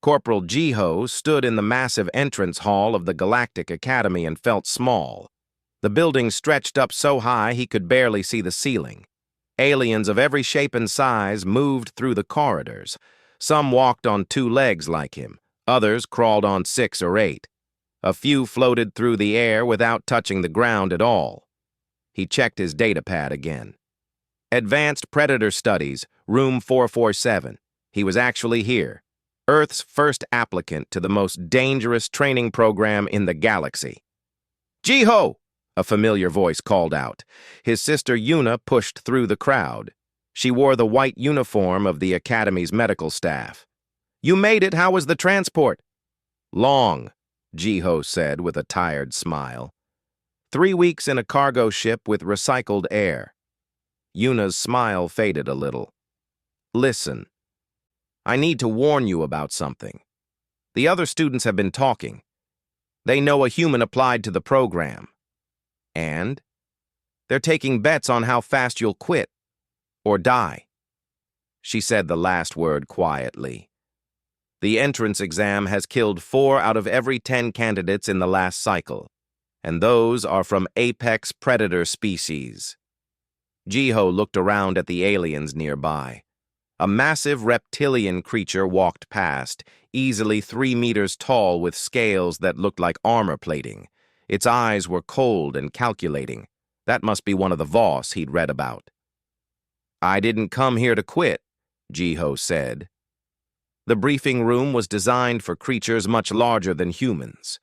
Corporal Jiho stood in the massive entrance hall of the Galactic Academy and felt small. The building stretched up so high he could barely see the ceiling. Aliens of every shape and size moved through the corridors. Some walked on 2 legs like him, others crawled on 6 or 8. A few floated through the air without touching the ground at all. He checked his datapad again. Advanced Predator Studies, Room 447. He was actually here. Earth's first applicant to the most dangerous training program in the galaxy. Jiho! A familiar voice called out. His sister Yuna pushed through the crowd. She wore the white uniform of the Academy's medical staff. You made it. How was the transport? Long, Jiho said with a tired smile. 3 weeks in a cargo ship with recycled air. Yuna's smile faded a little. Listen. I need to warn you about something. The other students have been talking. They know a human applied to the program. And they're taking bets on how fast you'll quit or die. She said the last word quietly. The entrance exam has killed 4 out of every 10 candidates in the last cycle, and those are from apex predator species. Jiho looked around at the aliens nearby. A massive reptilian creature walked past, easily 3 meters tall with scales that looked like armor plating. Its eyes were cold and calculating. That must be one of the Voss he'd read about. I didn't come here to quit, Jiho said. The briefing room was designed for creatures much larger than humans.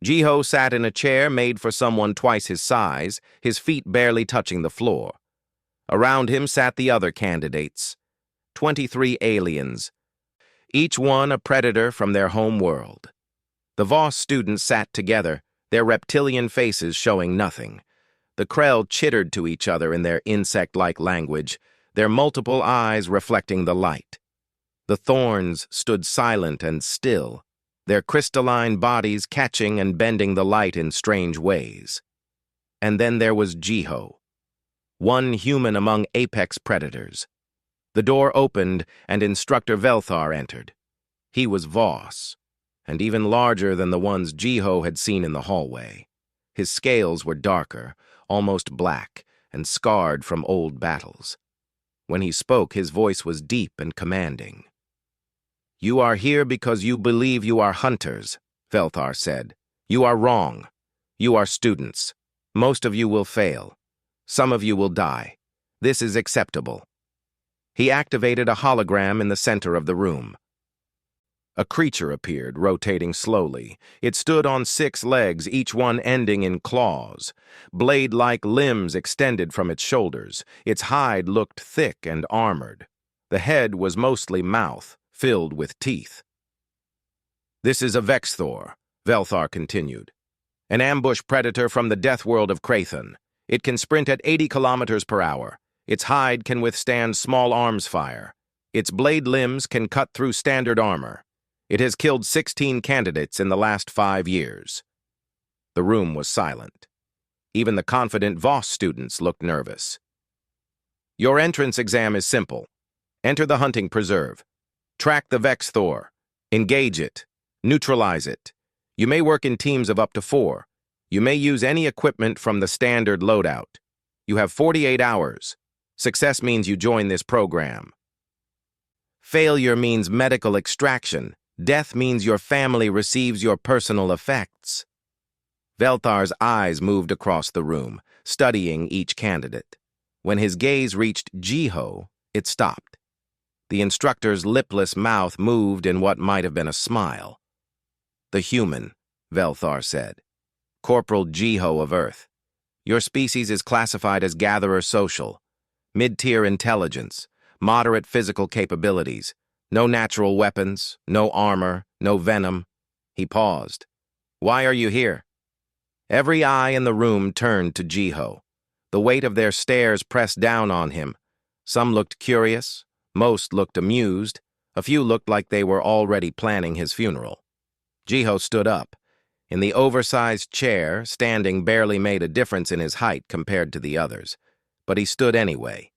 Jiho sat in a chair made for someone twice his size, his feet barely touching the floor. Around him sat the other candidates, 23 aliens, each one a predator from their home world. The Voss students sat together, their reptilian faces showing nothing. The Krell chittered to each other in their insect-like language, their multiple eyes reflecting the light. The Thorns stood silent and still, their crystalline bodies catching and bending the light in strange ways. And then there was Jiho, one human among apex predators. The door opened and Instructor Velthar entered. He was Voss, and even larger than the ones Jiho had seen in the hallway. His scales were darker, almost black, and scarred from old battles. When he spoke, his voice was deep and commanding. You are here because you believe you are hunters, Velthar said. You are wrong. You are students. Most of you will fail. Some of you will die. This is acceptable. He activated a hologram in the center of the room. A creature appeared, rotating slowly. It stood on 6 legs, each one ending in claws. Blade-like limbs extended from its shoulders. Its hide looked thick and armored. The head was mostly mouth, filled with teeth. This is a Vexthor, Velthar continued. An ambush predator from the death world of Krathon. It can sprint at 80 kilometers per hour. Its hide can withstand small arms fire. Its blade limbs can cut through standard armor. It has killed 16 candidates in the last 5 years. The room was silent. Even the confident Voss students looked nervous. Your entrance exam is simple. Enter the hunting preserve. Track the Vexthor. Engage it. Neutralize it. You may work in teams of up to 4. You may use any equipment from the standard loadout. You have 48 hours. Success means you join this program. Failure means medical extraction. Death means your family receives your personal effects. Velthar's eyes moved across the room, studying each candidate. When his gaze reached Jiho, it stopped. The instructor's lipless mouth moved in what might have been a smile. The human, Velthar said. Corporal Jiho of Earth. Your species is classified as gatherer social. Mid-tier intelligence, moderate physical capabilities, no natural weapons, no armor, no venom. He paused. Why are you here? Every eye in the room turned to Jiho. The weight of their stares pressed down on him. Some looked curious, most looked amused, a few looked like they were already planning his funeral. Jiho stood up. In the oversized chair, standing barely made a difference in his height compared to the others. But he stood anyway.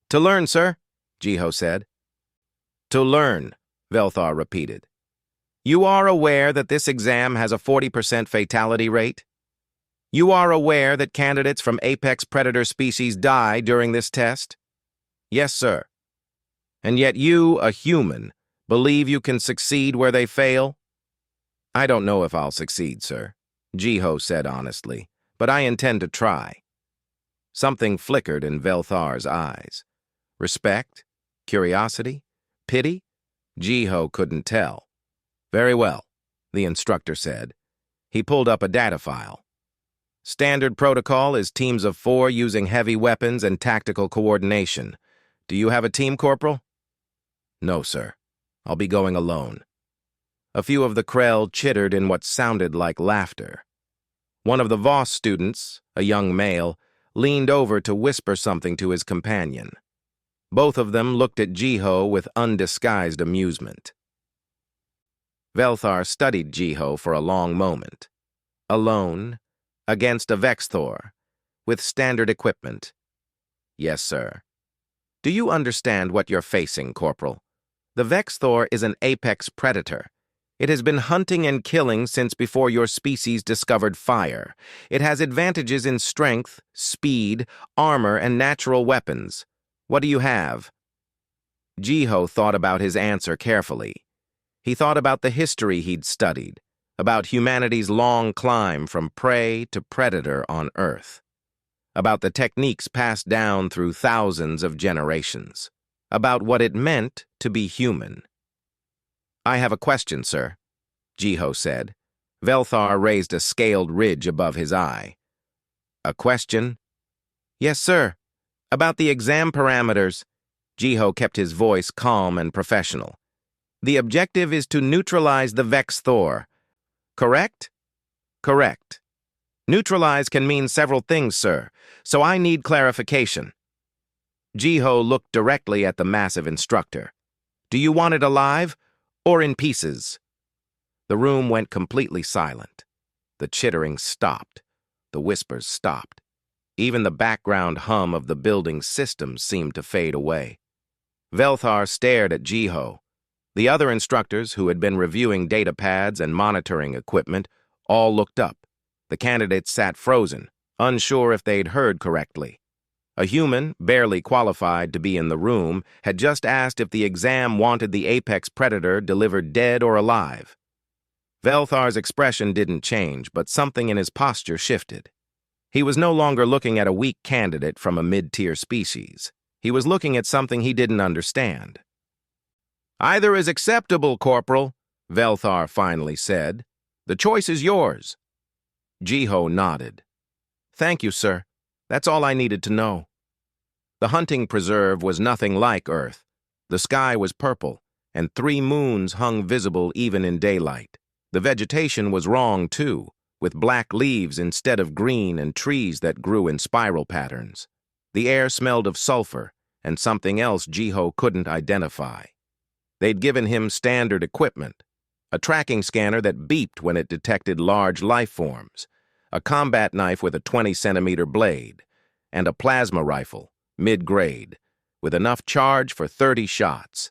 To learn, sir, Jiho said. To learn, Velthar repeated. You are aware that this exam has a 40% fatality rate? You are aware that candidates from apex predator species die during this test? Yes, sir. And yet you, a human, believe you can succeed where they fail? I don't know if I'll succeed, sir, Jiho said honestly, but I intend to try. Something flickered in Velthar's eyes. Respect? Curiosity? Pity? Jiho couldn't tell. Very well, the instructor said. He pulled up a data file. Standard protocol is teams of 4 using heavy weapons and tactical coordination. Do you have a team, Corporal? No, sir. I'll be going alone. A few of the Krell chittered in what sounded like laughter. One of the Voss students, a young male, leaned over to whisper something to his companion. Both of them looked at Jiho with undisguised amusement. Velthar studied Jiho for a long moment. Alone, against a Vexthor, with standard equipment. Yes, sir. Do you understand what you're facing, Corporal? The Vexthor is an apex predator. It has been hunting and killing since before your species discovered fire. It has advantages in strength, speed, armor, and natural weapons. What do you have? Jiho thought about his answer carefully. He thought about the history he'd studied, about humanity's long climb from prey to predator on Earth, about the techniques passed down through thousands of generations, about what it meant to be human. I have a question, sir, Jiho said. Velthar raised a scaled ridge above his eye. A question? Yes, sir. About the exam parameters. Jiho kept his voice calm and professional. The objective is to neutralize the Vexthor. Correct? Correct. Neutralize can mean several things, sir, so I need clarification. Jiho looked directly at the massive instructor. Do you want it alive or in pieces? The room went completely silent. The chittering stopped. The whispers stopped. Even the background hum of the building's systems seemed to fade away. Velthar stared at Jiho. The other instructors, who had been reviewing data pads and monitoring equipment, all looked up. The candidates sat frozen, unsure if they'd heard correctly. A human, barely qualified to be in the room, had just asked if the exam wanted the apex predator delivered dead or alive. Velthar's expression didn't change, but something in his posture shifted. He was no longer looking at a weak candidate from a mid-tier species. He was looking at something he didn't understand. Either is acceptable, Corporal, Velthar finally said. The choice is yours. Jiho nodded. Thank you, sir. That's all I needed to know. The hunting preserve was nothing like Earth. The sky was purple, and 3 moons hung visible even in daylight. The vegetation was wrong, too, with black leaves instead of green and trees that grew in spiral patterns. The air smelled of sulfur and something else Jiho couldn't identify. They'd given him standard equipment, a tracking scanner that beeped when it detected large life forms, a combat knife with a 20-centimeter blade, and a plasma rifle, mid-grade, with enough charge for 30 shots.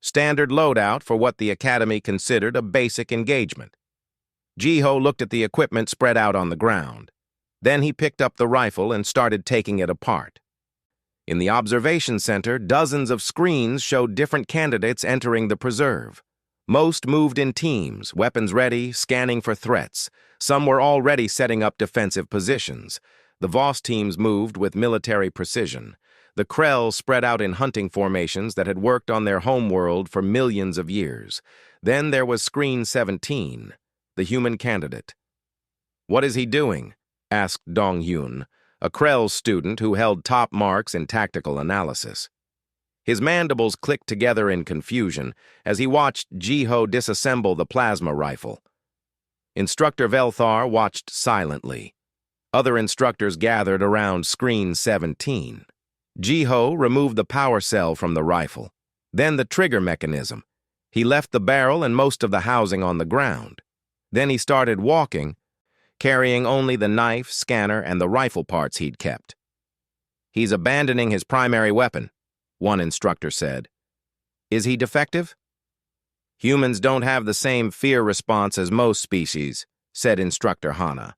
Standard loadout for what the Academy considered a basic engagement. Jiho looked at the equipment spread out on the ground. Then he picked up the rifle and started taking it apart. In the observation center, dozens of screens showed different candidates entering the preserve. Most moved in teams, weapons ready, scanning for threats. Some were already setting up defensive positions. The Voss teams moved with military precision. The Krell spread out in hunting formations that had worked on their homeworld for millions of years. Then there was Screen 17, the human candidate. What is he doing? Asked Dong-Hyun, a Krell student who held top marks in tactical analysis. His mandibles clicked together in confusion as he watched Jiho disassemble the plasma rifle. Instructor Velthar watched silently. Other instructors gathered around Screen 17. Jiho removed the power cell from the rifle, then the trigger mechanism. He left the barrel and most of the housing on the ground. Then he started walking, carrying only the knife, scanner, and the rifle parts he'd kept. He's abandoning his primary weapon, one instructor said. Is he defective? Humans don't have the same fear response as most species, said Instructor Hana.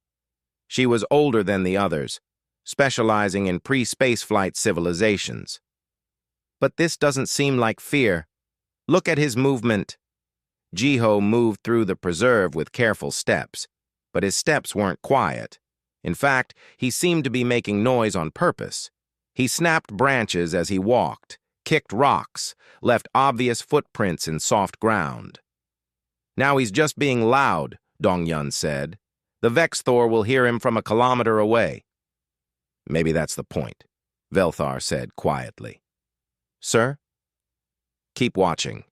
She was older than the others, specializing in pre-spaceflight civilizations. But this doesn't seem like fear. Look at his movement. Jiho moved through the preserve with careful steps, but his steps weren't quiet. In fact, he seemed to be making noise on purpose. He snapped branches as he walked, kicked rocks, left obvious footprints in soft ground. Now he's just being loud, Dongyun said. The Vex Thor will hear him from a kilometer away. Maybe that's the point, Velthar said quietly. Sir? Keep watching.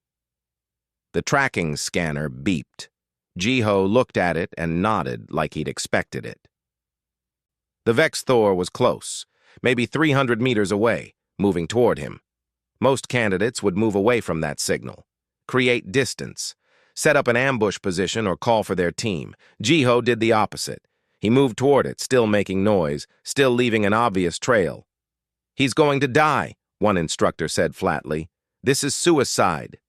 The tracking scanner beeped. Jiho looked at it and nodded like he'd expected it. The Vex Thor was close, maybe 300 meters away, moving toward him. Most candidates would move away from that signal, create distance, set up an ambush position or call for their team. Jiho did the opposite. He moved toward it, still making noise, still leaving an obvious trail. He's going to die, one instructor said flatly. This is suicide.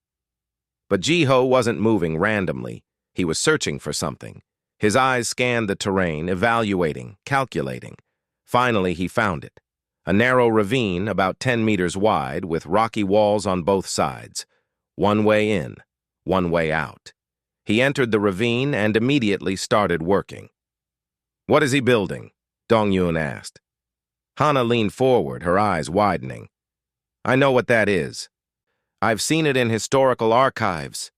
But Jiho wasn't moving randomly. He was searching for something. His eyes scanned the terrain, evaluating, calculating. Finally, he found it. A narrow ravine about 10 meters wide with rocky walls on both sides. One way in, one way out. He entered the ravine and immediately started working. What is he building? Dongyun asked. Hana leaned forward, her eyes widening. I know what that is. I've seen it in historical archives.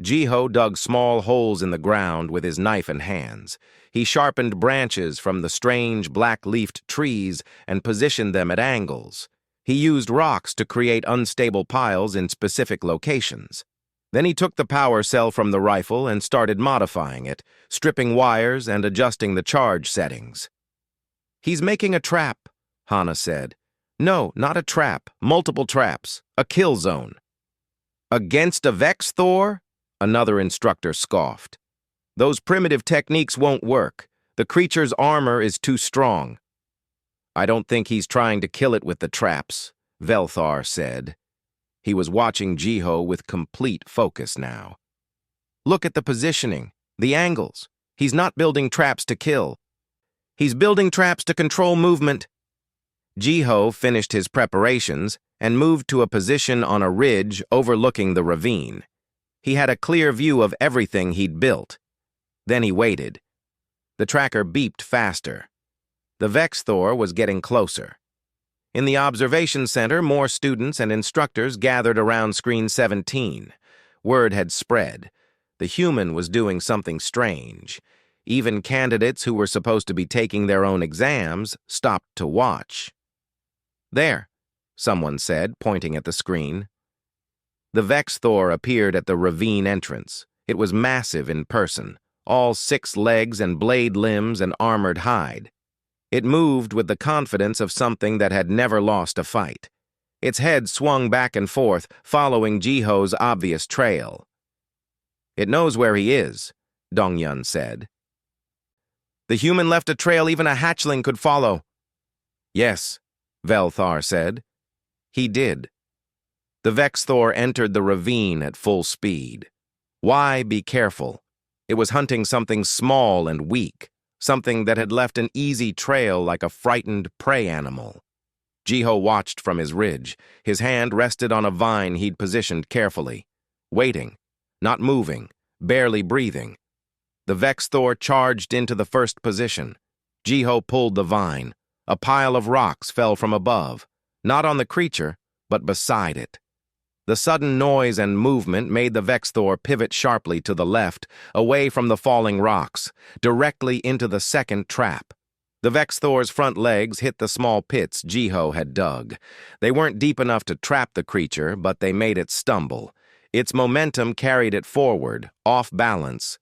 Jiho dug small holes in the ground with his knife and hands. He sharpened branches from the strange black-leafed trees and positioned them at angles. He used rocks to create unstable piles in specific locations. Then he took the power cell from the rifle and started modifying it, stripping wires and adjusting the charge settings. He's making a trap, Hana said. No, not a trap, multiple traps, a kill zone. Against a Vex Thor? Another instructor scoffed. Those primitive techniques won't work. The creature's armor is too strong. I don't think he's trying to kill it with the traps, Velthar said. He was watching Jiho with complete focus now. Look at the positioning, the angles. He's not building traps to kill. He's building traps to control movement. Jiho finished his preparations and moved to a position on a ridge overlooking the ravine. He had a clear view of everything he'd built. Then he waited. The tracker beeped faster. The Vex Thor was getting closer. In the observation center, more students and instructors gathered around screen 17. Word had spread. The human was doing something strange. Even candidates who were supposed to be taking their own exams stopped to watch. There, someone said, pointing at the screen. The Vex Thor appeared at the ravine entrance. It was massive in person, all 6 legs and blade limbs and armored hide. It moved with the confidence of something that had never lost a fight. Its head swung back and forth, following Jiho's obvious trail. It knows where he is, Dongyun said. The human left a trail even a hatchling could follow. Yes, Velthar said. He did. The Vex Thor entered the ravine at full speed. Why be careful? It was hunting something small and weak, something that had left an easy trail like a frightened prey animal. Jiho watched from his ridge. His hand rested on a vine he'd positioned carefully. Waiting, not moving, barely breathing. The Vex Thor charged into the first position. Jiho pulled the vine. A pile of rocks fell from above, not on the creature, but beside it. The sudden noise and movement made the Vex Thor pivot sharply to the left, away from the falling rocks, directly into the second trap. The Vex Thor's front legs hit the small pits Jiho had dug. They weren't deep enough to trap the creature, but they made it stumble. Its momentum carried it forward, off balance,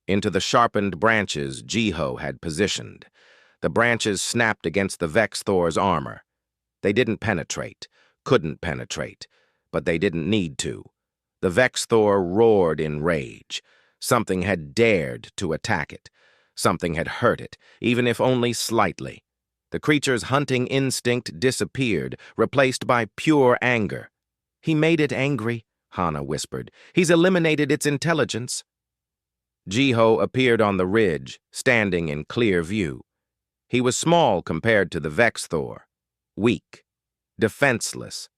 into the sharpened branches Jiho had positioned. The branches snapped against the Vex Thor's armor. They didn't penetrate, couldn't penetrate, but they didn't need to. The Vex Thor roared in rage. Something had dared to attack it. Something had hurt it, even if only slightly. The creature's hunting instinct disappeared, replaced by pure anger. He made it angry, Hana whispered. "He's eliminated its intelligence." Jiho appeared on the ridge, standing in clear view. He was small compared to the Vex Thor, weak, defenseless.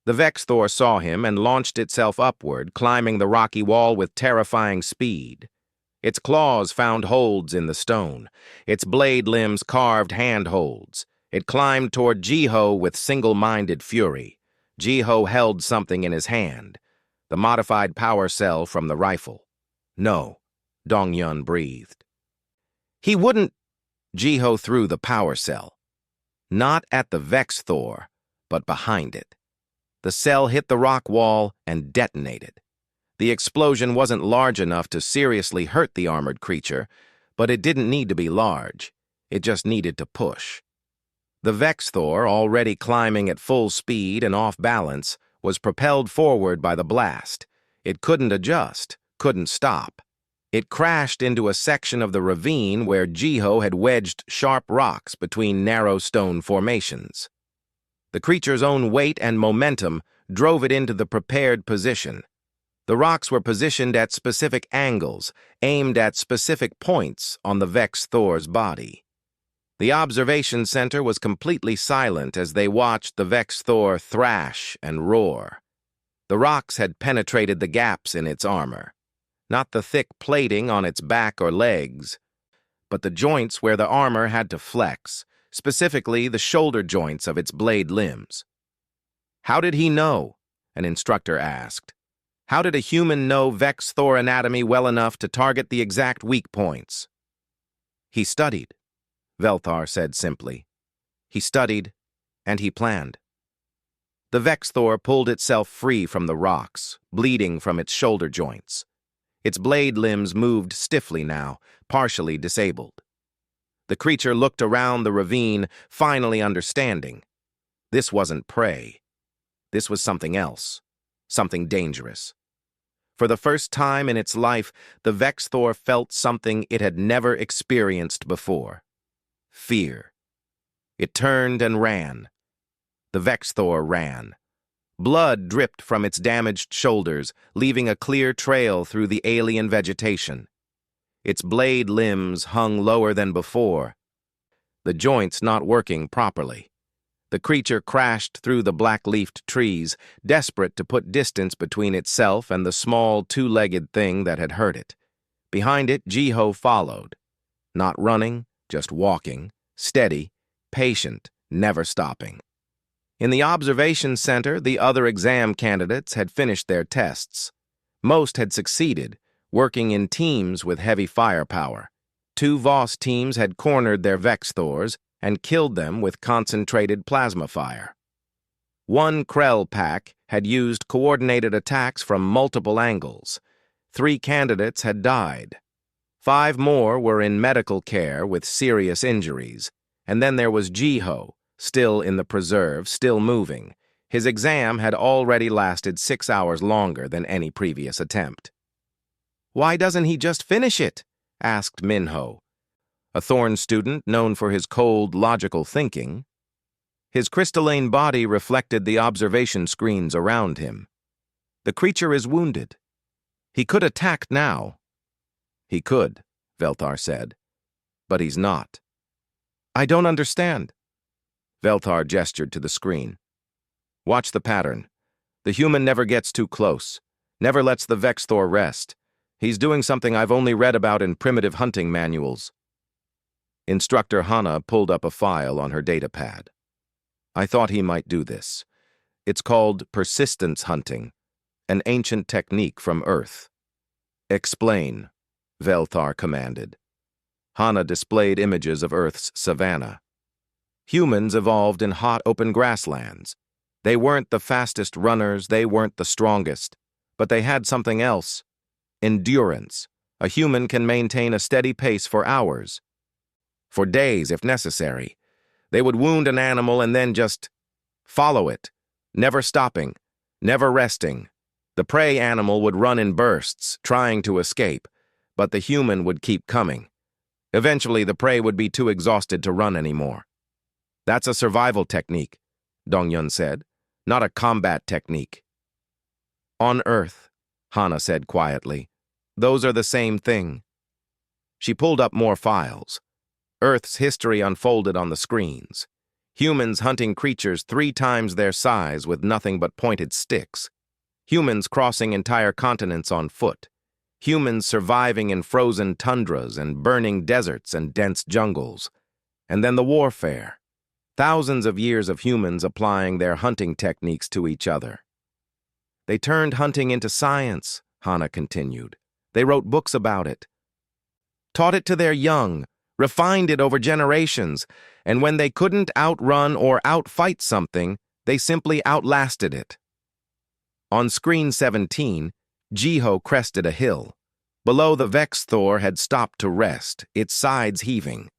The Vex Thor saw him and launched itself upward, climbing the rocky wall with terrifying speed. Its claws found holds in the stone. Its blade limbs carved handholds. It climbed toward Jiho with single-minded fury. Jiho held something in his hand, the modified power cell from the rifle. "No," Dongyun breathed. "He wouldn't—" Jiho threw the power cell. Not at the Vex Thor, but behind it. The cell hit the rock wall and detonated. The explosion wasn't large enough to seriously hurt the armored creature, but it didn't need to be large. It just needed to push. The Vex Thor, already climbing at full speed and off balance, was propelled forward by the blast. It couldn't adjust, couldn't stop. It crashed into a section of the ravine where Jiho had wedged sharp rocks between narrow stone formations. The creature's own weight and momentum drove it into the prepared position. The rocks were positioned at specific angles, aimed at specific points on the Vex Thor's body. The observation center was completely silent as they watched the Vex Thor thrash and roar. The rocks had penetrated the gaps in its armor. Not the thick plating on its back or legs, but the joints where the armor had to flex, specifically the shoulder joints of its blade limbs. "How did he know?" an instructor asked. "How did a human know Vex Thor anatomy well enough to target the exact weak points?" "He studied," Velthar said simply. "He studied, and he planned." The Vex Thor pulled itself free from the rocks, bleeding from its shoulder joints. Its blade limbs moved stiffly now, partially disabled. The creature looked around the ravine, finally understanding. This wasn't prey. This was something else, something dangerous. For the first time in its life, the Vex Thor felt something it had never experienced before. Fear. It turned and ran. The Vex Thor ran. Blood dripped from its damaged shoulders, leaving a clear trail through the alien vegetation. Its blade limbs hung lower than before, the joints not working properly. The creature crashed through the black-leafed trees, desperate to put distance between itself and the small, two-legged thing that had hurt it. Behind it, Jiho followed. Not running, just walking, steady, patient, never stopping. In the observation center, the other exam candidates had finished their tests. Most had succeeded, working in teams with heavy firepower. 2 Voss teams had cornered their Vex Thors and killed them with concentrated plasma fire. 1 Krell pack had used coordinated attacks from multiple angles. 3 candidates had died. 5 more were in medical care with serious injuries. And then there was Jiho, still in the preserve, still moving. His exam had already lasted 6 hours longer than any previous attempt. "Why doesn't he just finish it?" asked Minho, a Thorn student known for his cold, logical thinking. His crystalline body reflected the observation screens around him. "The creature is wounded. He could attack now." "He could," Velthar said, "but he's not." "I don't understand." Velthar gestured to the screen. "Watch the pattern. The human never gets too close, never lets the Vex Thor rest. He's doing something I've only read about in primitive hunting manuals." Instructor Hana pulled up a file on her datapad. "I thought he might do this. It's called persistence hunting, an ancient technique from Earth." "Explain," Velthar commanded. Hana displayed images of Earth's savanna. Humans evolved in hot open grasslands. They weren't the fastest runners, they weren't the strongest, but they had something else. Endurance. A human can maintain a steady pace for hours. For days, if necessary. They would wound an animal and then just follow it, never stopping, never resting. The prey animal would run in bursts, trying to escape, but the human would keep coming. Eventually, the prey would be too exhausted to run anymore. "That's a survival technique," Dongyun said, "not a combat technique." On Earth, Hana said quietly. Those are the same thing. She pulled up more files. Earth's history unfolded on the screens. Humans hunting creatures 3 times their size with nothing but pointed sticks. Humans crossing entire continents on foot. Humans surviving in frozen tundras and burning deserts and dense jungles. And then the warfare. Thousands of years of humans applying their hunting techniques to each other. They turned hunting into science, Hana continued. They wrote books about it. Taught it to their young, refined it over generations, and when they couldn't outrun or outfight something, they simply outlasted it. On screen 17, Jiho crested a hill. Below, the Vex Thor had stopped to rest, its sides heaving.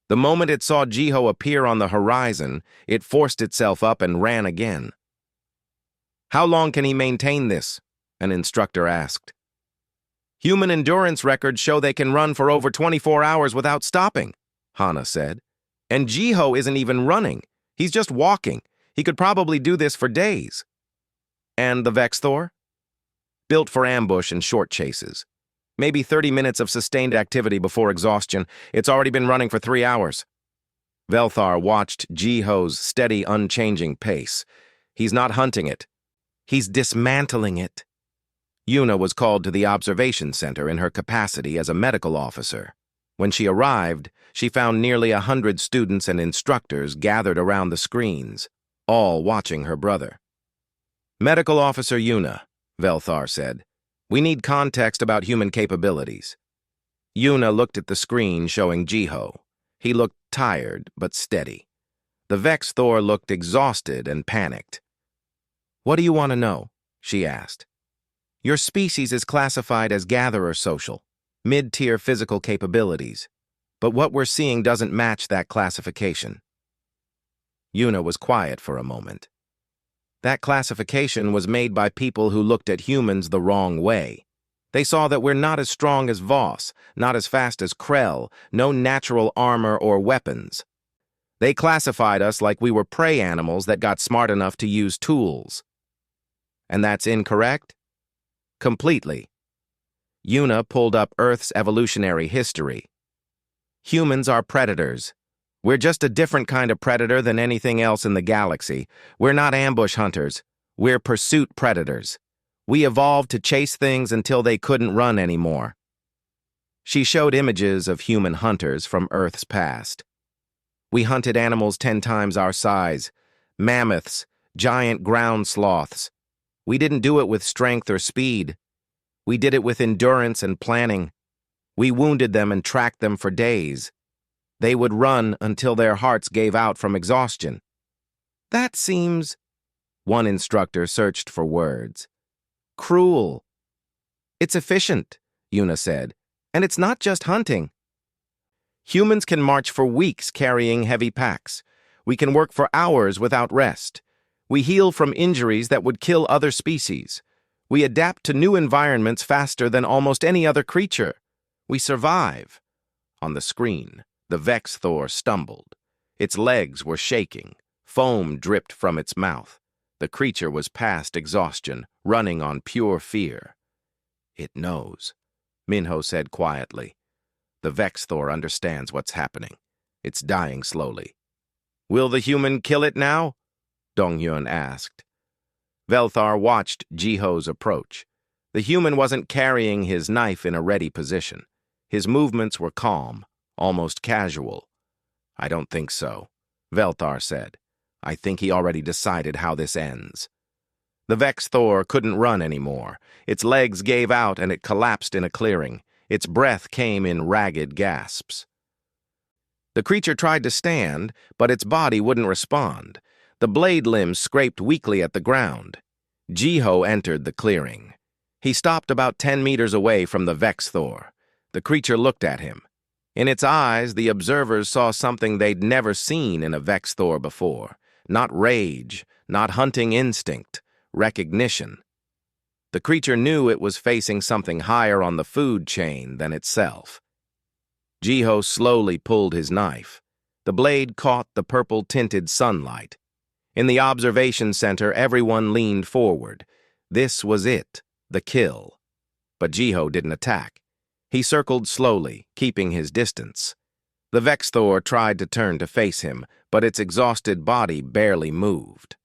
The moment it saw Jiho appear on the horizon, it forced itself up and ran again. How long can he maintain this? An instructor asked. Human endurance records show they can run for over 24 hours without stopping, Hana said. And Jiho isn't even running. He's just walking. He could probably do this for days. And the Vex Thor? Built for ambush and short chases. Maybe 30 minutes of sustained activity before exhaustion. It's already been running for 3 hours. Velthar watched Jiho's steady, unchanging pace. He's not hunting it. He's dismantling it. Yuna was called to the observation center in her capacity as a medical officer. When she arrived, she found nearly 100 students and instructors gathered around the screens, all watching her brother. Medical Officer Yuna, Velthar said, we need context about human capabilities. Yuna looked at the screen showing Jiho. He looked tired but steady. The Vex Thor looked exhausted and panicked. What do you want to know? She asked. Your species is classified as gatherer social, mid-tier physical capabilities, but what we're seeing doesn't match that classification. Yuna was quiet for a moment. That classification was made by people who looked at humans the wrong way. They saw that we're not as strong as Voss, not as fast as Krell, no natural armor or weapons. They classified us like we were prey animals that got smart enough to use tools. And that's incorrect? Completely. Yuna pulled up Earth's evolutionary history. Humans are predators. We're just a different kind of predator than anything else in the galaxy. We're not ambush hunters. We're pursuit predators. We evolved to chase things until they couldn't run anymore. She showed images of human hunters from Earth's past. We hunted animals 10 times our size, mammoths, giant ground sloths. We didn't do it with strength or speed. We did it with endurance and planning. We wounded them and tracked them for days. They would run until their hearts gave out from exhaustion. That seems... One instructor searched for words. Cruel. It's efficient, Yuna said, and it's not just hunting. Humans can march for weeks carrying heavy packs. We can work for hours without rest. We heal from injuries that would kill other species. We adapt to new environments faster than almost any other creature. We survive. On the screen, the Vex Thor stumbled. Its legs were shaking. Foam dripped from its mouth. The creature was past exhaustion, running on pure fear. It knows, Minho said quietly. The Vex Thor understands what's happening. It's dying slowly. Will the human kill it now? Donghyun asked. Velthar watched Jiho's approach. The human wasn't carrying his knife in a ready position. His movements were calm, almost casual. I don't think so, Velthar said. I think he already decided how this ends. The Vex Thor couldn't run anymore. Its legs gave out and it collapsed in a clearing. Its breath came in ragged gasps. The creature tried to stand, but its body wouldn't respond. The blade limbs scraped weakly at the ground. Jiho entered the clearing. He stopped about 10 meters away from the Vex Thor. The creature looked at him. In its eyes, the observers saw something they'd never seen in a Vex Thor before. Not rage, not hunting instinct, recognition. The creature knew it was facing something higher on the food chain than itself. Jiho slowly pulled his knife. The blade caught the purple-tinted sunlight. In the observation center, everyone leaned forward. This was it, the kill. But Jiho didn't attack. He circled slowly, keeping his distance. The Vexthor tried to turn to face him, but its exhausted body barely moved.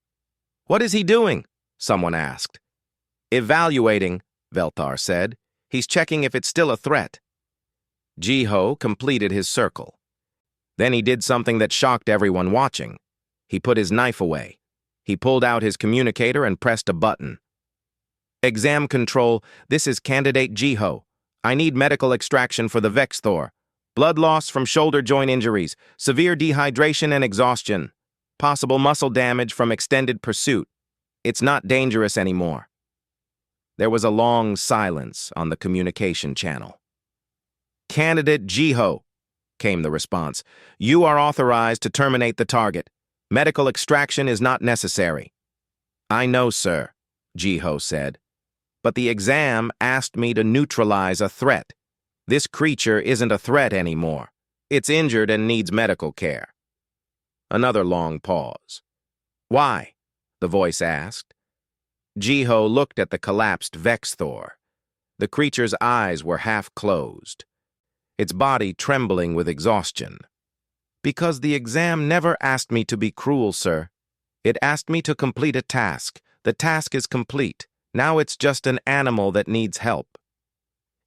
"What is he doing?" someone asked. "Evaluating," Velthar said. "He's checking if it's still a threat." Jiho completed his circle. Then he did something that shocked everyone watching. He put his knife away. He pulled out his communicator and pressed a button. "Exam control, this is candidate Jiho. I need medical extraction for the Vexthor. Blood loss from shoulder joint injuries, severe dehydration and exhaustion. Possible muscle damage from extended pursuit. It's not dangerous anymore." There was a long silence on the communication channel. "Candidate Jiho," came the response. "You are authorized to terminate the target. Medical extraction is not necessary." "I know, sir," Jiho said. "But the exam asked me to neutralize a threat. This creature isn't a threat anymore. It's injured and needs medical care." Another long pause. "Why?" the voice asked. Jiho looked at the collapsed Vexthor. The creature's eyes were half closed, its body trembling with exhaustion. "Because the exam never asked me to be cruel, sir. It asked me to complete a task. The task is complete. Now it's just an animal that needs help."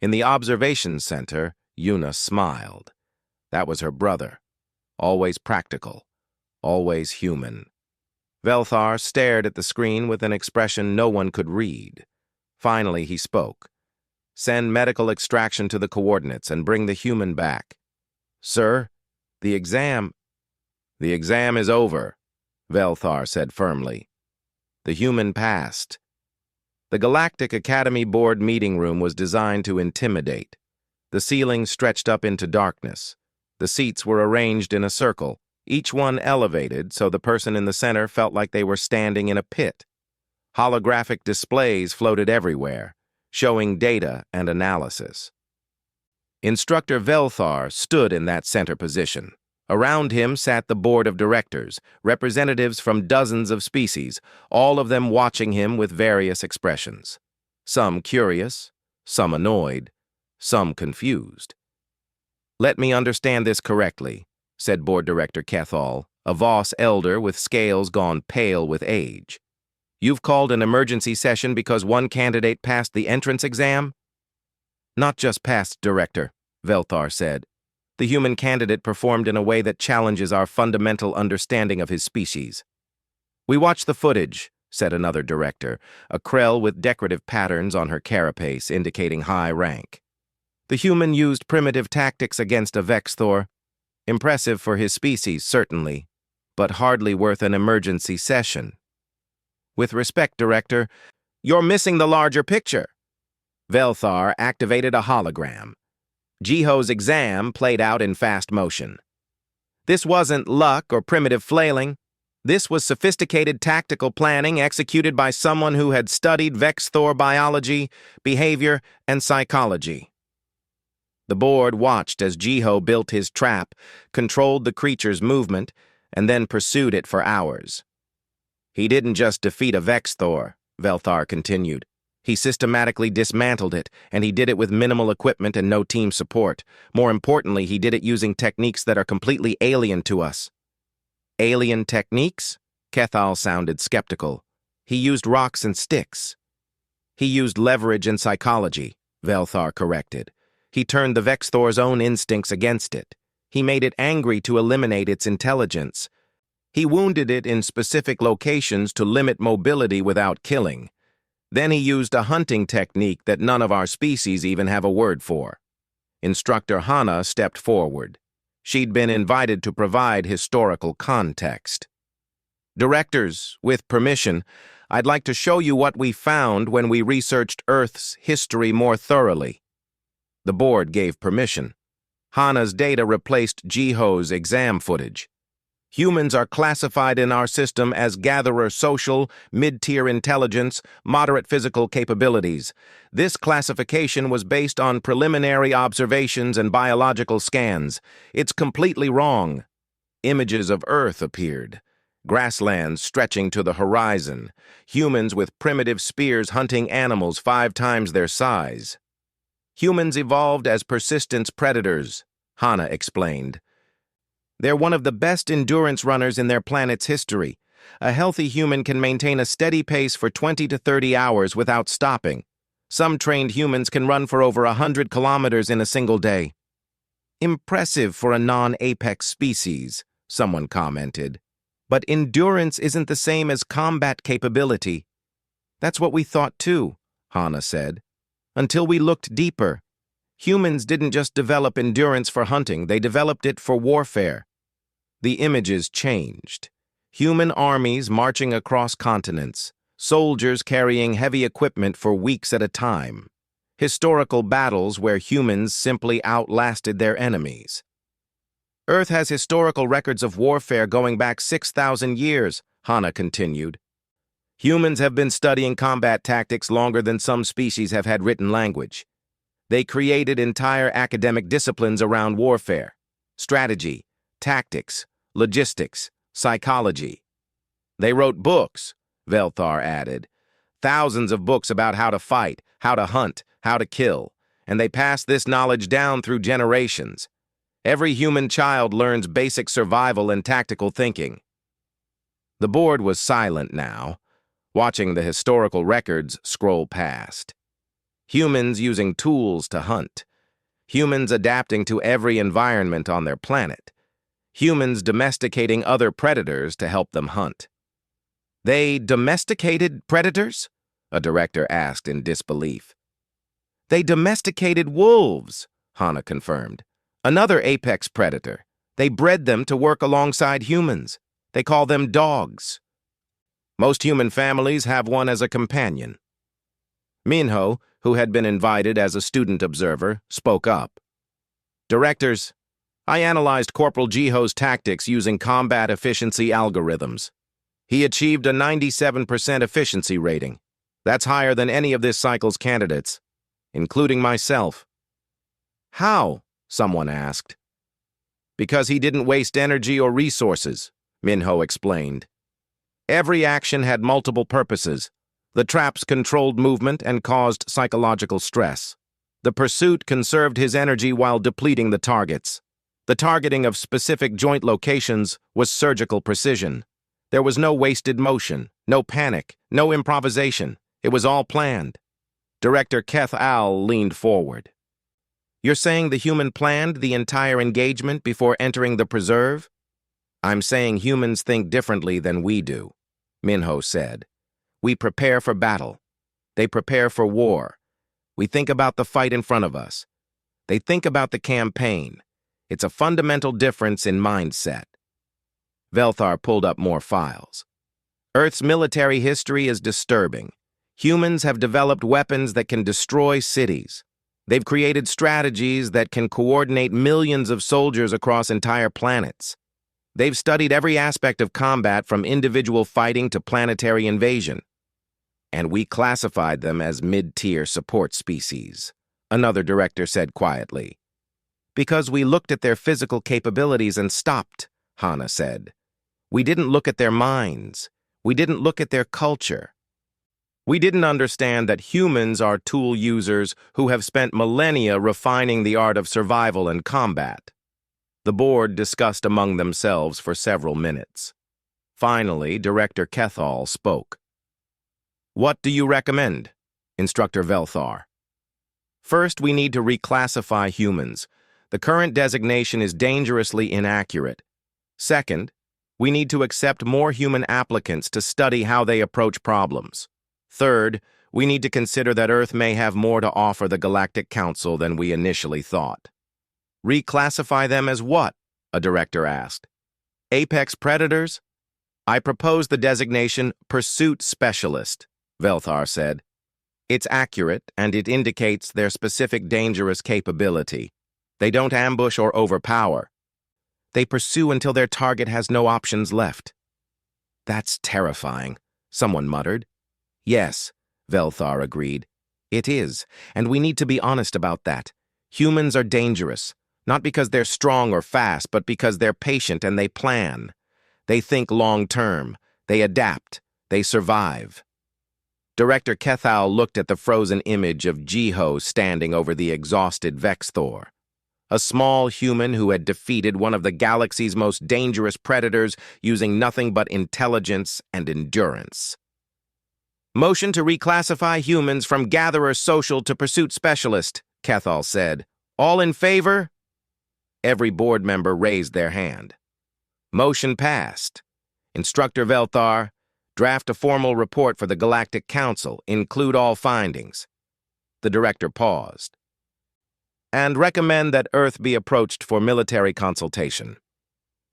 In the observation center, Yuna smiled. That was her brother. Always practical. Always human. Velthar stared at the screen with an expression no one could read. Finally, he spoke. "Send medical extraction to the coordinates and bring the human back." "Sir, the exam—" "The exam is over," Velthar said firmly. The human passed. The Galactic Academy Board meeting room was designed to intimidate. The ceiling stretched up into darkness. The seats were arranged in a circle, each one elevated so the person in the center felt like they were standing in a pit. Holographic displays floated everywhere, showing data and analysis. Instructor Velthar stood in that center position. Around him sat the board of directors, representatives from dozens of species, all of them watching him with various expressions. Some curious, some annoyed, some confused. "Let me understand this correctly," said Board Director Kethal, a Voss elder with scales gone pale with age. "You've called an emergency session because one candidate passed the entrance exam?" "Not just passed, Director," Velthar said. "The human candidate performed in a way that challenges our fundamental understanding of his species." "We watched the footage," said another director, a Krell with decorative patterns on her carapace indicating high rank. "The human used primitive tactics against a Vexthor. Impressive for his species, certainly, but hardly worth an emergency session." "With respect, Director, you're missing the larger picture." Velthar activated a hologram. Jiho's exam played out in fast motion. "This wasn't luck or primitive flailing. This was sophisticated tactical planning executed by someone who had studied Vexthor biology, behavior, and psychology." The board watched as Jiho built his trap, controlled the creature's movement, and then pursued it for hours. "He didn't just defeat a Vexthor," Velthar continued. "He systematically dismantled it, and he did it with minimal equipment and no team support. More importantly, he did it using techniques that are completely alien to us." "Alien techniques?" Kethal sounded skeptical. "He used rocks and sticks." "He used leverage and psychology," Velthar corrected. "He turned the Vexthor's own instincts against it. He made it angry to eliminate its intelligence. He wounded it in specific locations to limit mobility without killing. Then he used a hunting technique that none of our species even have a word for." Instructor Hana stepped forward. She'd been invited to provide historical context. "Directors, with permission, I'd like to show you what we found when we researched Earth's history more thoroughly." The board gave permission. Hana's data replaced Jiho's exam footage. "Humans are classified in our system as gatherer social, mid-tier intelligence, moderate physical capabilities. This classification was based on preliminary observations and biological scans. It's completely wrong." Images of Earth appeared. grasslands stretching to the horizon, humans with primitive spears hunting animals 5 times their size. Humans evolved as persistence predators, Hana explained. They're one of the best endurance runners in their planet's history. A healthy human can maintain a steady pace for 20 to 30 hours without stopping. Some trained humans can run for over 100 kilometers in a single day. Impressive for a non-apex species, someone commented. But endurance isn't the same as combat capability. That's what we thought too, Hana said. Until we looked deeper. Humans didn't just develop endurance for hunting, they developed it for warfare. The images changed. Human armies marching across continents, soldiers carrying heavy equipment for weeks at a time, historical battles where humans simply outlasted their enemies. Earth has historical records of warfare going back 6,000 years, Hana continued. Humans have been studying combat tactics longer than some species have had written language. They created entire academic disciplines around warfare, strategy, tactics, logistics, psychology. They wrote books, Velthar added. Thousands of books about how to fight, how to hunt, how to kill, and they passed this knowledge down through generations. Every human child learns basic survival and tactical thinking. The board was silent now, watching the historical records scroll past. Humans using tools to hunt. Humans adapting to every environment on their planet. Humans domesticating other predators to help them hunt. They domesticated predators? A director asked in disbelief. They domesticated wolves, Hana confirmed. Another apex predator. They bred them to work alongside humans. They call them dogs. Most human families have one as a companion. Minho, who had been invited as a student observer, spoke up. Directors, I analyzed Corporal Jiho's tactics using combat efficiency algorithms. He achieved a 97% efficiency rating. That's higher than any of this cycle's candidates, including myself. How? Someone asked. Because he didn't waste energy or resources, Minho explained. Every action had multiple purposes. The traps controlled movement and caused psychological stress. The pursuit conserved his energy while depleting the targets. The targeting of specific joint locations was surgical precision. There was no wasted motion, no panic, no improvisation. It was all planned. Director Keth Al leaned forward. You're saying the human planned the entire engagement before entering the preserve? I'm saying humans think differently than we do, Minho said. We prepare for battle. They prepare for war. We think about the fight in front of us. They think about the campaign. It's a fundamental difference in mindset. Velthar pulled up more files. Earth's military history is disturbing. Humans have developed weapons that can destroy cities. They've created strategies that can coordinate millions of soldiers across entire planets. They've studied every aspect of combat from individual fighting to planetary invasion. And we classified them as mid-tier support species, another director said quietly. Because we looked at their physical capabilities and stopped, Hana said. We didn't look at their minds. We didn't look at their culture. We didn't understand that humans are tool users who have spent millennia refining the art of survival and combat. The board discussed among themselves for several minutes. Finally, Director Kethal spoke. What do you recommend, Instructor Velthar? First, we need to reclassify humans. The current designation is dangerously inaccurate. Second, we need to accept more human applicants to study how they approach problems. Third, we need to consider that Earth may have more to offer the Galactic Council than we initially thought. Reclassify them as what? A director asked. Apex predators? I propose the designation Pursuit Specialist, Velthar said. It's accurate, and it indicates their specific dangerous capability. They don't ambush or overpower. They pursue until their target has no options left. That's terrifying, someone muttered. Yes, Velthar agreed. It is, and we need to be honest about that. Humans are dangerous, not because they're strong or fast, but because they're patient and they plan. They think long-term. They adapt. They survive. Director Kethal looked at the frozen image of Jiho standing over the exhausted Vexthor, a small human who had defeated one of the galaxy's most dangerous predators using nothing but intelligence and endurance. Motion to reclassify humans from gatherer social to pursuit specialist, Kethal said. All in favor? Every board member raised their hand. Motion passed. Instructor Velthar, draft a formal report for the Galactic Council, include all findings. The director paused. And recommend that Earth be approached for military consultation.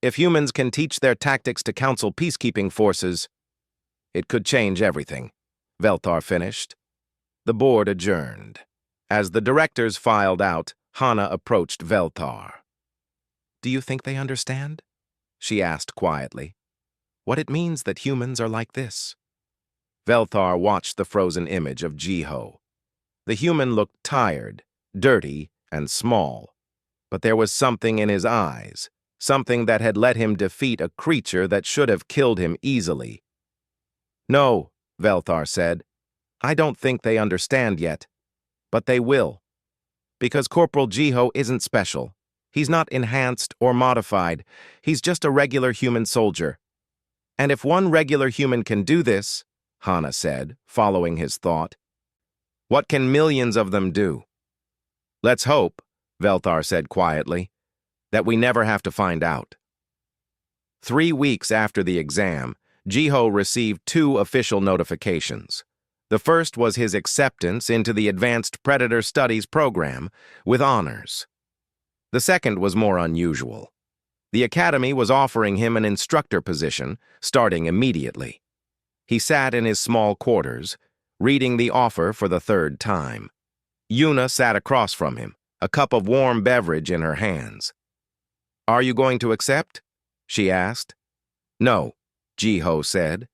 If humans can teach their tactics to Council peacekeeping forces, it could change everything. Velthar finished. The board adjourned. As the directors filed out, Hana approached Velthar. Do you think they understand? She asked quietly. What it means that humans are like this. Velthar watched the frozen image of Jiho. The human looked tired, dirty, and small, but there was something in his eyes, something that had let him defeat a creature that should have killed him easily. No, Velthar said. I don't think they understand yet, but they will. Because Corporal Jiho isn't special. He's not enhanced or modified. He's just a regular human soldier. And if one regular human can do this, Hana said, following his thought, what can millions of them do? Let's hope, Velthar said quietly, that we never have to find out. 3 weeks after the exam, Jiho received 2 official notifications. The first was his acceptance into the Advanced Predator Studies program with honors. The second was more unusual. The Academy was offering him an instructor position, starting immediately. He sat in his small quarters, reading the offer for the 3rd time. Yuna sat across from him, a cup of warm beverage in her hands. Are you going to accept? She asked. No, Jiho said.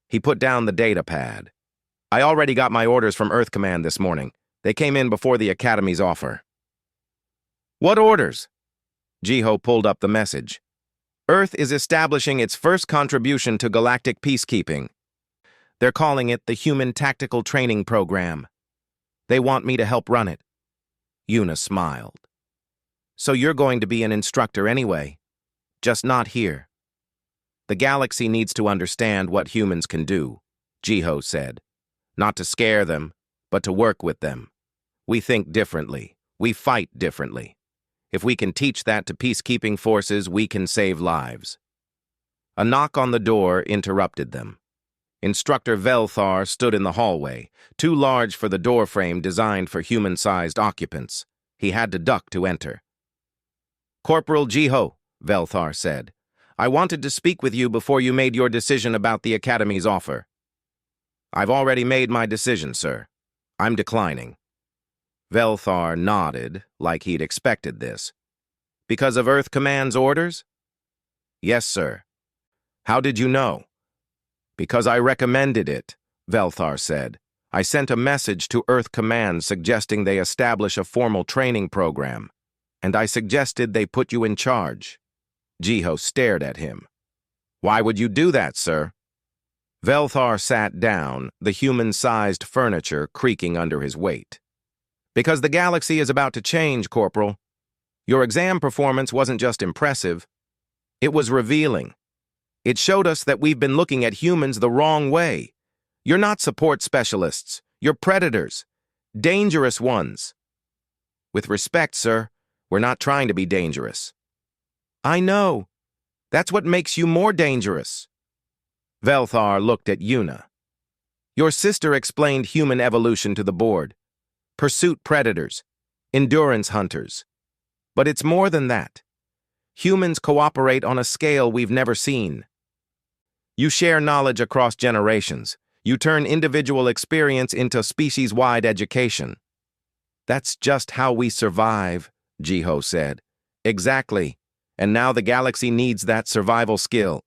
He put down the data pad. I already got my orders from Earth Command this morning. They came in before the Academy's offer. What orders? Jiho pulled up the message. Earth is establishing its first contribution to galactic peacekeeping. They're calling it the Human Tactical Training Program. They want me to help run it. Yuna smiled. So you're going to be an instructor anyway, just not here. The galaxy needs to understand what humans can do, Jiho said. Not to scare them, but to work with them. We think differently. We fight differently. If we can teach that to peacekeeping forces, we can save lives. A knock on the door interrupted them. Instructor Velthar stood in the hallway, too large for the doorframe designed for human-sized occupants. He had to duck to enter. Corporal Jiho, Velthar said, I wanted to speak with you before you made your decision about the Academy's offer. I've already made my decision, sir. I'm declining. Velthar nodded, like he'd expected this. Because of Earth Command's orders? Yes, sir. How did you know? Because I recommended it, Velthar said. I sent a message to Earth Command suggesting they establish a formal training program, and I suggested they put you in charge. Jiho stared at him. Why would you do that, sir? Velthar sat down, the human-sized furniture creaking under his weight. Because the galaxy is about to change, Corporal. Your exam performance wasn't just impressive. It was revealing. It showed us that we've been looking at humans the wrong way. You're not support specialists. You're predators. Dangerous ones. With respect, sir, we're not trying to be dangerous. I know. That's what makes you more dangerous. Velthar looked at Yuna. Your sister explained human evolution to the board. Pursuit predators. Endurance hunters. But it's more than that. Humans cooperate on a scale we've never seen. You share knowledge across generations. You turn individual experience into species-wide education. That's just how we survive, Jiho said. Exactly. And now the galaxy needs that survival skill.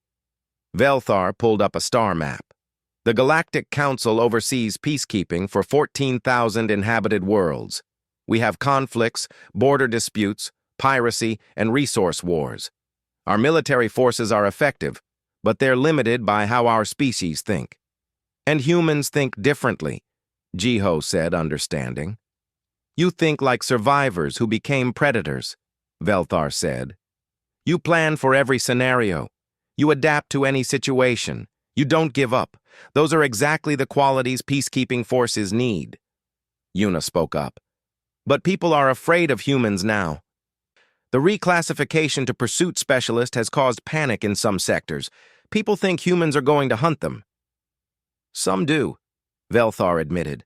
Velthar pulled up a star map. The Galactic Council oversees peacekeeping for 14,000 inhabited worlds. We have conflicts, border disputes, piracy, and resource wars. Our military forces are effective, but they're limited by how our species think. And humans think differently, Jiho said, understanding. You think like survivors who became predators, Velthar said. You plan for every scenario. You adapt to any situation. You don't give up. Those are exactly the qualities peacekeeping forces need. Yuna spoke up. But people are afraid of humans now. The reclassification to pursuit specialist has caused panic in some sectors. People think humans are going to hunt them. Some do, Velthar admitted.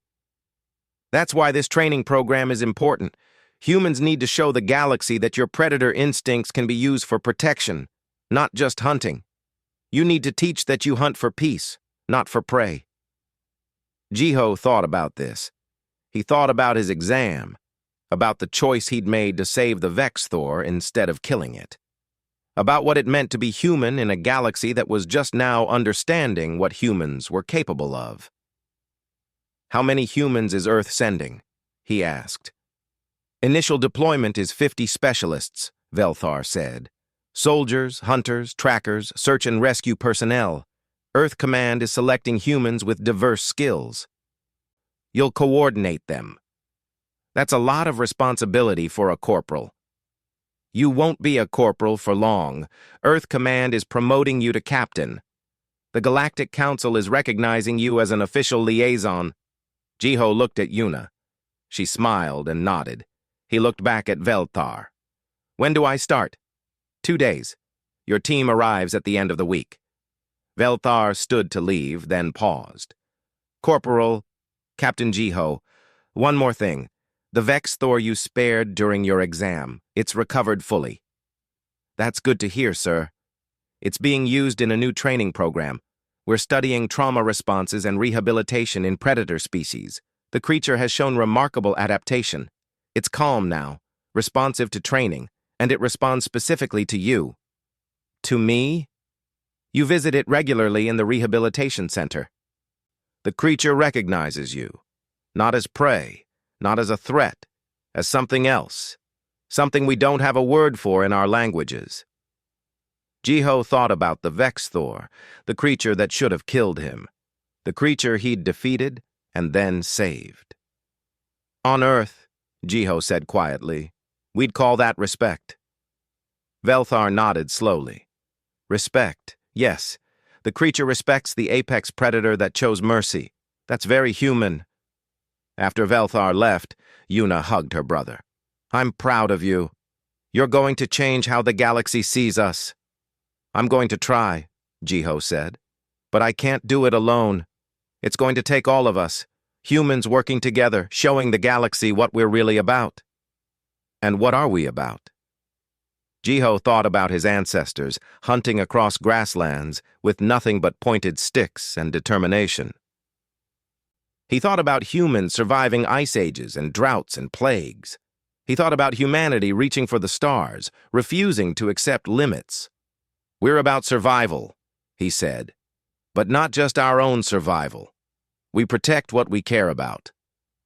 That's why this training program is important. Humans need to show the galaxy that your predator instincts can be used for protection, not just hunting. You need to teach that you hunt for peace, not for prey. Jiho thought about this. He thought about his exam, about the choice he'd made to save the Vexthor instead of killing it, about what it meant to be human in a galaxy that was just now understanding what humans were capable of. How many humans is Earth sending? He asked. Initial deployment is 50 specialists, Velthar said. Soldiers, hunters, trackers, search and rescue personnel. Earth Command is selecting humans with diverse skills. You'll coordinate them. That's a lot of responsibility for a corporal. You won't be a corporal for long. Earth Command is promoting you to captain. The Galactic Council is recognizing you as an official liaison. Jiho looked at Yuna. She smiled and nodded. He looked back at Velthar. When do I start? 2 days. Your team arrives at the end of the week. Velthar stood to leave, then paused. Corporal, Captain Jiho, one more thing. The Vexthor you spared during your exam, it's recovered fully. That's good to hear, sir. It's being used in a new training program. We're studying trauma responses and rehabilitation in predator species. The creature has shown remarkable adaptation. It's calm now, responsive to training, and it responds specifically to you. To me? You visit it regularly in the rehabilitation center. The creature recognizes you, not as prey, not as a threat, as something else, something we don't have a word for in our languages. Jiho thought about the Vexthor, the creature that should have killed him, the creature he'd defeated and then saved. On Earth, Jiho said quietly, we'd call that respect. Velthar nodded slowly. Respect, yes. The creature respects the apex predator that chose mercy. That's very human. After Velthar left, Yuna hugged her brother. I'm proud of you. You're going to change how the galaxy sees us. I'm going to try, Jiho said. But I can't do it alone. It's going to take all of us, humans working together, showing the galaxy what we're really about. And what are we about? Jiho thought about his ancestors, hunting across grasslands with nothing but pointed sticks and determination. He thought about humans surviving ice ages and droughts and plagues. He thought about humanity reaching for the stars, refusing to accept limits. We're about survival, he said, but not just our own survival. We protect what we care about.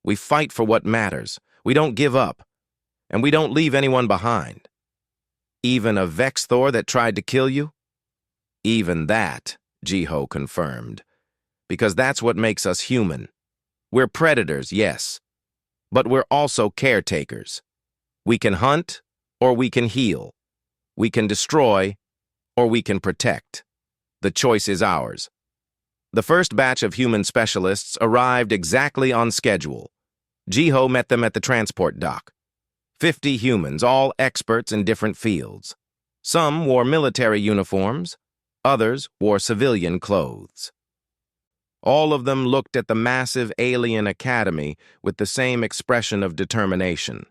We fight for what matters. We don't give up, and we don't leave anyone behind. Even a Vexthor that tried to kill you? Even that, Jiho confirmed, because that's what makes us human. We're predators, yes, but we're also caretakers. We can hunt, or we can heal. We can destroy, or we can protect. The choice is ours. The first batch of human specialists arrived exactly on schedule. Jiho met them at the transport dock. 50 humans, all experts in different fields. Some wore military uniforms, others wore civilian clothes. All of them looked at the massive alien academy with the same expression of determination.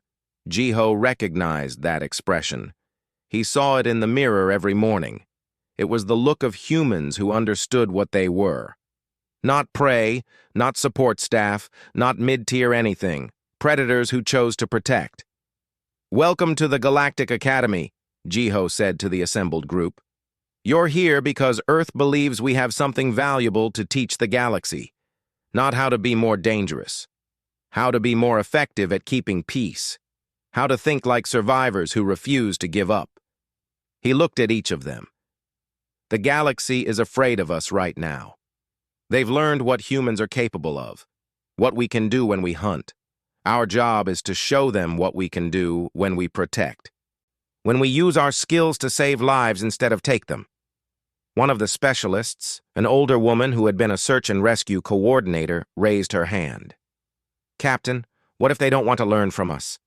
Jiho recognized that expression. He saw it in the mirror every morning. It was the look of humans who understood what they were. Not prey, not support staff, not mid-tier anything. Predators who chose to protect. Welcome to the Galactic Academy, Jiho said to the assembled group. You're here because Earth believes we have something valuable to teach the galaxy. Not how to be more dangerous. How to be more effective at keeping peace. How to think like survivors who refuse to give up. He looked at each of them. The galaxy is afraid of us right now. They've learned what humans are capable of, what we can do when we hunt. Our job is to show them what we can do when we protect, when we use our skills to save lives instead of take them. One of the specialists, an older woman who had been a search and rescue coordinator, raised her hand. "Captain, what if they don't want to learn from us?"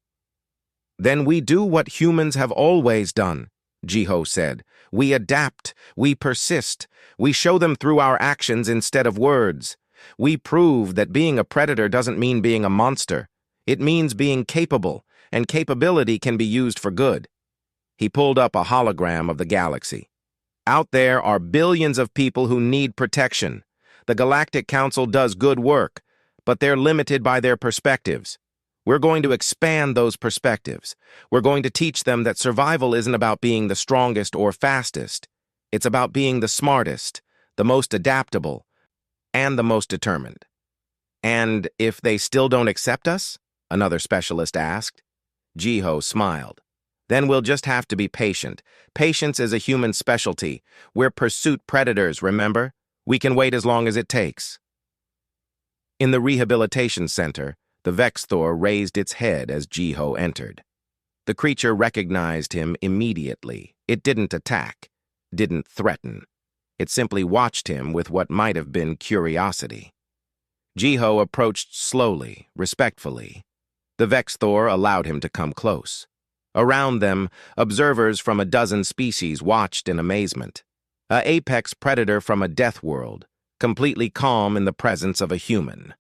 "Then we do what humans have always done," Jiho said. "We adapt, we persist, we show them through our actions instead of words. We prove that being a predator doesn't mean being a monster. It means being capable, and capability can be used for good." He pulled up a hologram of the galaxy. "Out there are billions of people who need protection. The Galactic Council does good work, but they're limited by their perspectives. We're going to expand those perspectives. We're going to teach them that survival isn't about being the strongest or fastest. It's about being the smartest, the most adaptable, and the most determined." "And if they still don't accept us?" another specialist asked. Jiho smiled. "Then we'll just have to be patient. Patience is a human specialty. We're pursuit predators, remember? We can wait as long as it takes." In the rehabilitation center, the Vexthor raised its head as Jiho entered. The creature recognized him immediately. It didn't attack, didn't threaten. It simply watched him with what might have been curiosity. Jiho approached slowly, respectfully. The Vexthor allowed him to come close. Around them, observers from a dozen species watched in amazement. An apex predator from a death world, completely calm in the presence of a human.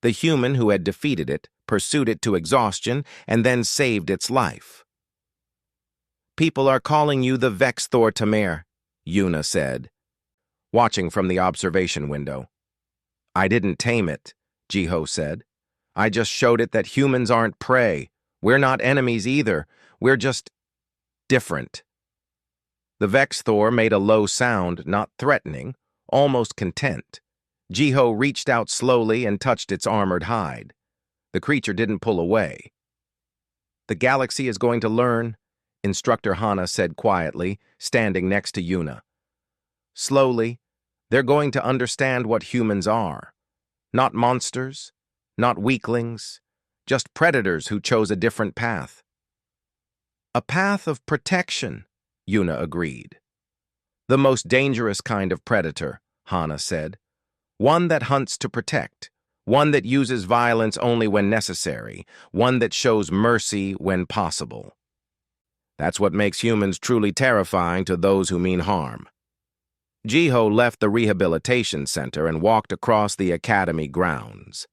The human who had defeated it, pursued it to exhaustion, and then saved its life. "People are calling you the Vexthor Tamir," Yuna said, watching from the observation window. "I didn't tame it," Jiho said. "I just showed it that humans aren't prey. We're not enemies either. We're just different." The Vexthor made a low sound, not threatening, almost content. Jiho reached out slowly and touched its armored hide. The creature didn't pull away. "The galaxy is going to learn," Instructor Hana said quietly, standing next to Yuna. "Slowly, they're going to understand what humans are. Not monsters, not weaklings, just predators who chose a different path." "A path of protection," Yuna agreed. "The most dangerous kind of predator," Hana said. "One that hunts to protect, one that uses violence only when necessary, one that shows mercy when possible. That's what makes humans truly terrifying to those who mean harm." Jiho left the rehabilitation center and walked across the academy grounds.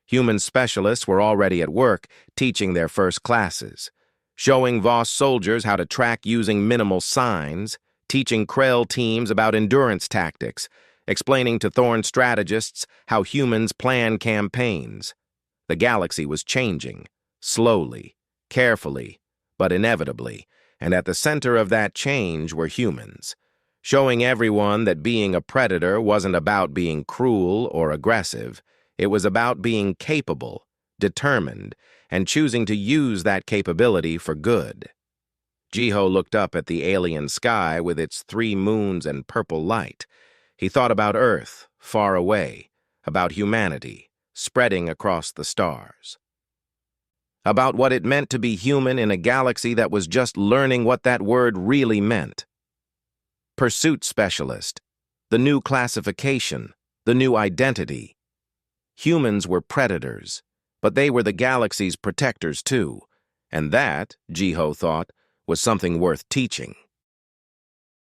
Human specialists were already at work, teaching their first classes, showing Voss soldiers how to track using minimal signs, teaching Krell teams about endurance tactics, explaining to Thorn strategists how humans plan campaigns. The galaxy was changing, slowly, carefully, but inevitably, and at the center of that change were humans, showing everyone that being a predator wasn't about being cruel or aggressive. It was about being capable, determined, and choosing to use that capability for good. Jiho looked up at the alien sky with its 3 moons and purple light. He thought about Earth, far away, about humanity, spreading across the stars. About what it meant to be human in a galaxy that was just learning what that word really meant. Pursuit specialist, the new classification, the new identity. Humans were predators, but they were the galaxy's protectors too, and that, Jiho thought, was something worth teaching.